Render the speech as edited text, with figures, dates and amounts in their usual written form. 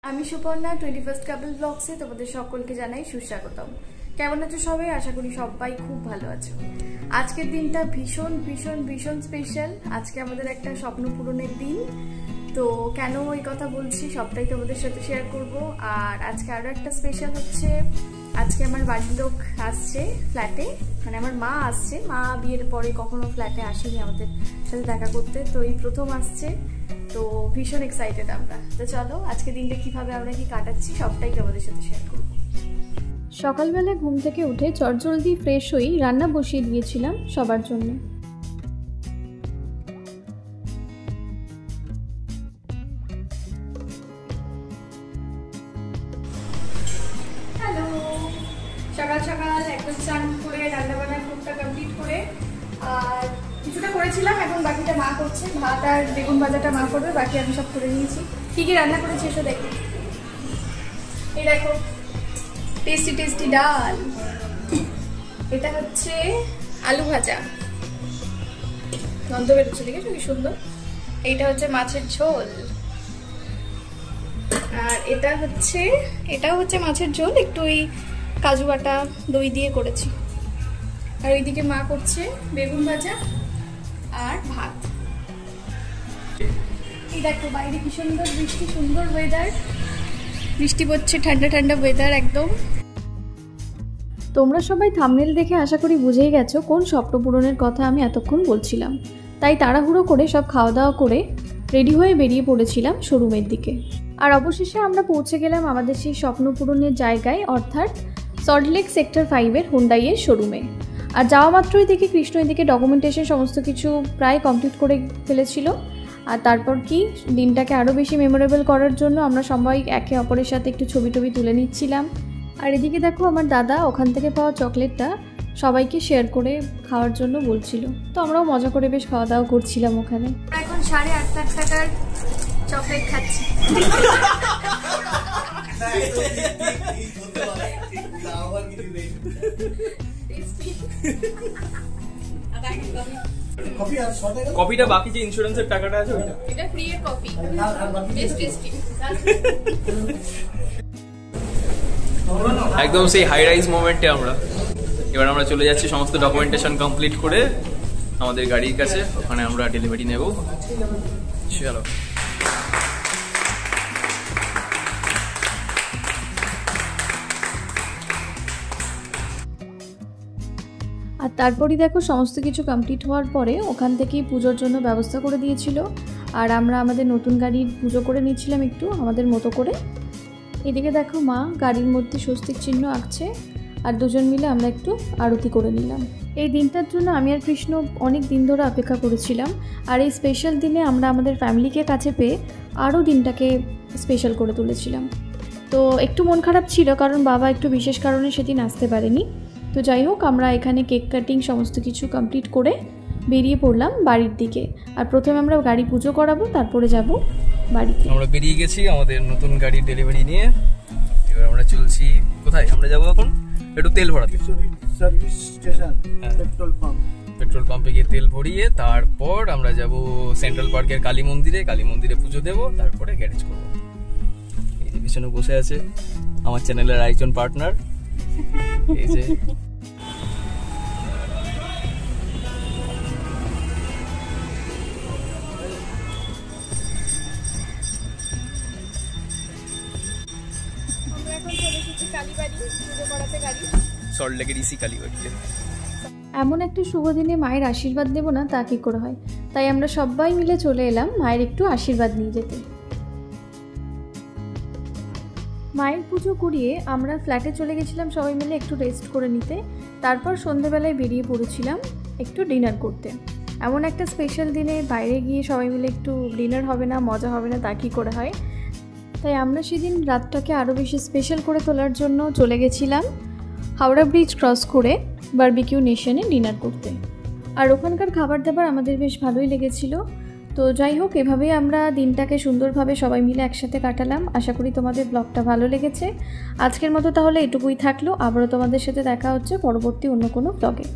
আমি সুপর্ণা 21st কাপল ব্লগসে তোমাদের সকলকে জানাই সুস্বাগতম। কেমন আছো সবাই? আশা করি সবাই খুব ভালো আছো। আজকের দিনটা ভীষণ ভীষণ ভীষণ স্পেশাল। আজকে আমাদের একটা স্বপ্ন পূরণের দিন। তো কেন এই কথা বলছি সবটাই তোমাদের সাথে শেয়ার করব। আর আজকে আরও একটা স্পেশাল হচ্ছে, আজকে আমার বাড়ির লোক আসছে ফ্ল্যাটে, মানে আমার মা আসছে। মা বিয়ের পরে কখনো ফ্ল্যাটে আসেনি আমাদের সাথে দেখা করতে, তো এই প্রথম আসছে। তো ভীষণ এক্সাইটেড আমরা। তো চলো আজকে দিনটা কিভাবে আমরা কি কাটাচ্ছি সবটাই তোমাদের সাথে শেয়ার করব। সকালবেলা ঘুম থেকে উঠে চটজলদি ফ্রেশ হই, রান্না বসিয়ে দিয়েছিলাম সবার জন্য। হ্যালো, সকাল সকাল একদম স্নান করে রান্না বান্নার টুকটা কমপ্লিট করে আর কিছুটা করেছিলাম, এখন বাকিটা মা করছে। ভাত আর বেগুন ভাজাটা মা করবে, বাকি আমি সব করে নিয়েছি। কি কি রান্না করেছি এসে দেখো। এই দেখো টেস্টি টেস্টি ডাল, এটা হচ্ছে আলু ভাজা, গন্ধ বেরোচ্ছে দেখেছো কি সুন্দর। এইটা হচ্ছে মাছের ঝোল, আর এটাও হচ্ছে মাছের ঝোল, একটু ওই কাজু বাটা দই দিয়ে করেছি। আর ওইদিকে মা করছে বেগুন ভাজা আর ভাত। এই দেখো বাইরে কি সুন্দর বৃষ্টি, সুন্দর ওয়েদার, বৃষ্টি পড়ছে, ঠান্ডা ঠান্ডা ওয়েদার একদম। তোমরা সবাই থাম্বনেল দেখে আশা করি বুঝেই গেছো কোন স্বপ্ন পূরণের কথা আমি এতক্ষণ বলছিলাম। তাই তাড়াহুড়ো করে সব খাওয়া দাওয়া করে রেডি হয়ে বেরিয়ে পড়েছিলাম শোরুমের দিকে। আর অবশেষে আমরা পৌঁছে গেলাম আমাদের সেই স্বপ্ন পূরণের জায়গায়, অর্থাৎ সল্টলেক সেক্টর 5-এর হুন্ডাইয়ের শোরুমে। আর যাওয়া মাত্রই দেখি কৃষ্ণ এদিকে ডকুমেন্টেশন সমস্ত কিছু প্রায় কমপ্লিট করে ফেলেছিল। আর তারপর কি দিনটাকে আরও বেশি মেমোরেবল করার জন্য আমরা সবাই একে অপরের সাথে একটু ছবি টবি তুলে নিচ্ছিলাম। আর এদিকে দেখো আমার দাদা ওখান থেকে পাওয়া চকলেটটা সবাইকে শেয়ার করে খাওয়ার জন্য বলছিল, তো আমরাও মজা করে বেশ খাওয়া দাওয়া করছিলাম ওখানে। এখন 8.5 টাকার চকলেট খাচ্ছি। কপিটা বাকি যে ইন্স্যুরেন্সের টাকাটা আছে ওইটা, এটা ফ্রি এর কপি, বেস্ট টেস্টি। একদম সেই হাই রাইজ মোমেন্টে এবার আমরা চলে যাচ্ছি সমস্ত ডকুমেন্টেশন কমপ্লিট করে আমাদের গাড়ির কাছে, ওখানে আমরা ডেলিভারি নেব। চলো। আর তারপরই দেখো সমস্ত কিছু কমপ্লিট হওয়ার পরে ওখান থেকেই পুজোর জন্য ব্যবস্থা করে দিয়েছিল। আর আমরা আমাদের নতুন গাড়ির পুজো করে নিচ্ছিলাম একটু আমাদের মতো করে। এদিকে দেখো মা গাড়ির মধ্যে স্বস্তিক চিহ্ন আঁকছে, আর দুজন মিলে আমরা একটু আরতি করে নিলাম। এই দিনটার জন্য আমি আর কৃষ্ণ অনেক দিন ধরে অপেক্ষা করেছিলাম, আর এই স্পেশাল দিনে আমরা আমাদের ফ্যামিলিকে কাছে পেয়ে আরও দিনটাকে স্পেশাল করে তুলেছিলাম। তো একটু মন খারাপ ছিল কারণ বাবা একটু বিশেষ কারণে সেদিন আসতে পারেনি। তো যাই হোক আমরা এখানে কেক কাটিং সমস্ত কিছু কমপ্লিট করে বেরিয়ে পড়লাম বাড়ির দিকে। আর প্রথমে আমরা গাড়ি পুজো করাবো, তারপরে যাব বাড়িতে। আমরা বেরিয়ে গেছি আমাদের নতুন গাড়ির ডেলিভারি নিয়ে। এবার আমরা চলছি কোথায়? আমরা যাবো এখন একটু তেল ভরাতে, সার্ভিস স্টেশন, পেট্রোল পাম্পে গিয়ে তেল ভরিয়ে তারপর আমরা যাব সেন্ট্রাল পার্কের কালী মন্দিরে পুজো দেব, তারপরে গ্যারেজ করবো। এই যে পিছনে বসে আছে আমার চ্যানেলের আরেকজন পার্টনার, এই যে সল্টলেকের ইসি কালীবাড়িতে। এমন একটা শুভ দিনে মায়ের আশীর্বাদ দেব না তা কি করে হয়, তাই আমরা সবাই মিলে চলে এলাম মায়ের একটু আশীর্বাদ নিয়ে যেতে। মায়ের পুজো করিয়ে আমরা ফ্ল্যাটে চলে গেছিলাম সবাই মিলে একটু রেস্ট করে নিতে। তারপর সন্ধ্যেবেলায় বেরিয়ে পড়েছিলাম একটু ডিনার করতে। এমন একটা স্পেশাল দিনে বাইরে গিয়ে সবাই মিলে একটু ডিনার হবে না, মজা হবে না তা কী করে হয়। তাই আমরা সেদিন রাতটাকে আরও বেশি স্পেশাল করে তোলার জন্য চলে গেছিলাম হাওড়া ব্রিজ ক্রস করে বারবিকিউ নেশনে ডিনার করতে। আর ওখানকার খাবার দাবার আমাদের বেশ ভালোই লেগেছিল। তো যাই হোক, এভাবেই আমরা দিনটাকে সুন্দরভাবে সবাই মিলে একসাথে কাটালাম। আশা করি তোমাদের ব্লগটা ভালো লেগেছে। আজকের মতো তাহলে এটুকুই থাকলো, আবারও তোমাদের সাথে দেখা হচ্ছে পরবর্তী অন্য কোনো ব্লগে।